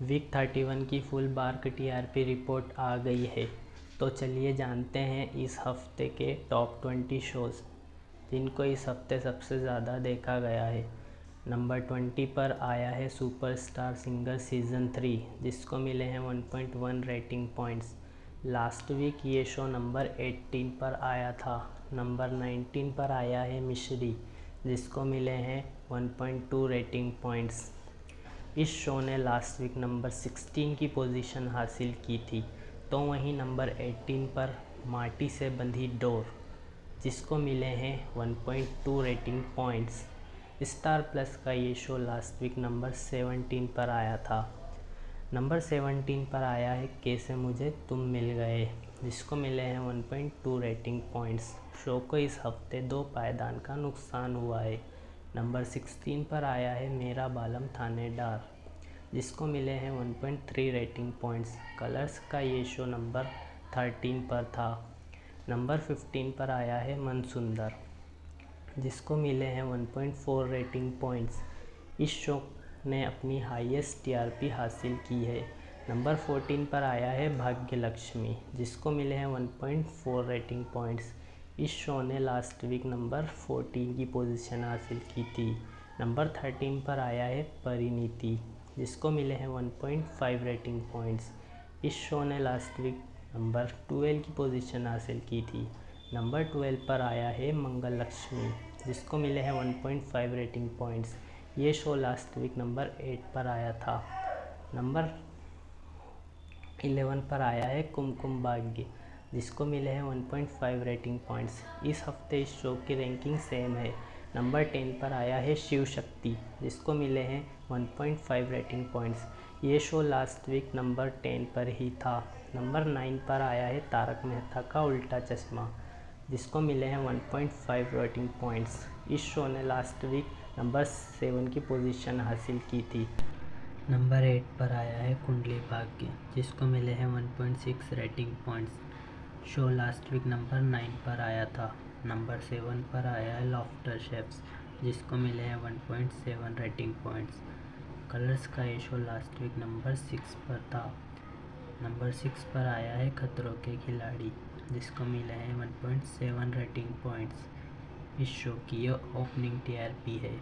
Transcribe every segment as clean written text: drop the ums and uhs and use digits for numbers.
Week 31 की full bark TRP report आ गई है। तो चलिए जानते हैं इस हफ्ते के टॉप 20 शोज़ जिनको इस हफ्ते सबसे ज़्यादा देखा गया है। नंबर 20 पर आया है सुपरस्टार सिंगर सीज़न 3 जिसको मिले हैं 1.1 रेटिंग पॉइंट्स। लास्ट वीक ये शो नंबर 18 पर आया था। नंबर 19 पर आया है मिश्री जिसको मिले हैं 1.2 रेटिंग पॉइंट्स। इस शो ने लास्ट वीक नंबर 16 की पोजीशन हासिल की थी। तो वहीं नंबर 18 पर माटी से बंधी डोर जिसको मिले हैं 1.2 रेटिंग पॉइंट्स। स्टार प्लस का ये शो लास्ट वीक नंबर 17 पर आया था। नंबर 17 पर आया है कैसे मुझे तुम मिल गए जिसको मिले हैं 1.2 रेटिंग पॉइंट्स। शो को इस हफ्ते 2 पायदान का नुकसान हुआ है। नंबर 16 पर आया है मेरा बालम थानेदार जिसको मिले हैं 1.3 रेटिंग पॉइंट्स। कलर्स का ये शो नंबर 13 पर था। नंबर 15 पर आया है मन सुंदर जिसको मिले हैं 1.4 रेटिंग पॉइंट्स। इस शो ने अपनी हाईएस्ट टीआरपी हासिल की है। नंबर 14 पर आया है भाग्य लक्ष्मी जिसको मिले हैं 1.4 रेटिंग पॉइंट्स। इस शो ने लास्ट वीक नंबर 14 की पोजीशन हासिल की थी। नंबर 13 पर आया है परिणीति जिसको मिले हैं 1.5 रेटिंग पॉइंट्स। इस शो ने लास्ट वीक नंबर 12 की पोजीशन हासिल की थी। नंबर 12 पर आया है मंगल लक्ष्मी जिसको मिले हैं 1.5 रेटिंग पॉइंट्स। ये शो लास्ट वीक नंबर 8 पर आया था। नंबर 11 पर आया है कुमकुम भाग्य जिसको मिले हैं 1.5 रेटिंग पॉइंट्स। इस हफ्ते इस शो की रैंकिंग सेम है। नंबर 10 पर आया है शिव शक्ति जिसको मिले हैं 1.5 रेटिंग पॉइंट्स। ये शो लास्ट वीक नंबर 10 पर ही था। नंबर 9 पर आया है तारक मेहता का उल्टा चश्मा जिसको मिले हैं 1.5 रेटिंग पॉइंट्स। इस शो ने लास्ट वीक नंबर 7 की पोजीशन हासिल की थी। नंबर 8 पर आया है कुंडली भाग्य जिसको मिले हैं 1.6 rating points. Show last week number 9 पर आया था। नंबर 7 पर आया है लॉफ्टर शेफ्स जिसको मिले हैं 1.7 रेटिंग पॉइंट्स। कलर्स का ये शो लास्ट वीक नंबर 6 पर था। नंबर 6 पर आया है खतरों के खिलाड़ी जिसको मिले हैं 1.7 रेटिंग पॉइंट्स। इस शो की यह ओपनिंग टीआरपी है।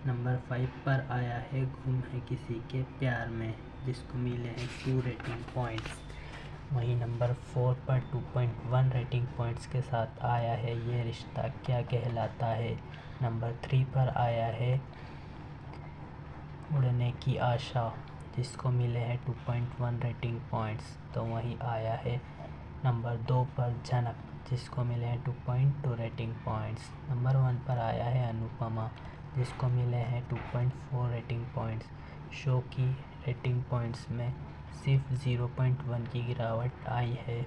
नंबर 5 पर आया है गुम है किसी के प्यार में जिसको मिले हैं 2 रेटिंग पॉइंट्स। वहीं नंबर 4 पर 2.1 रेटिंग पॉइंट्स के साथ आया है ये रिश्ता क्या कहलाता है। नंबर 3 पर आया है उड़ने की आशा जिसको मिले हैं 2.1 रेटिंग पॉइंट्स। तो वहीं आया है नंबर 2 पर झनक जिसको मिले हैं 2.2 रेटिंग पॉइंट्स। नंबर 1 पर आया है अनुपमा जिसको मिले हैं 2.4 रेटिंग पॉइंट्स। शो की रेटिंग पॉइंट्स में सिर्फ 0.1 की गिरावट आई है।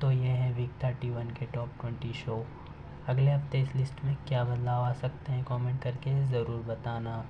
तो ये है वीक 31 के टॉप 20 शो। अगले हफ्ते इस लिस्ट में क्या बदलाव आ सकते हैं कमेंट करके ज़रूर बताना।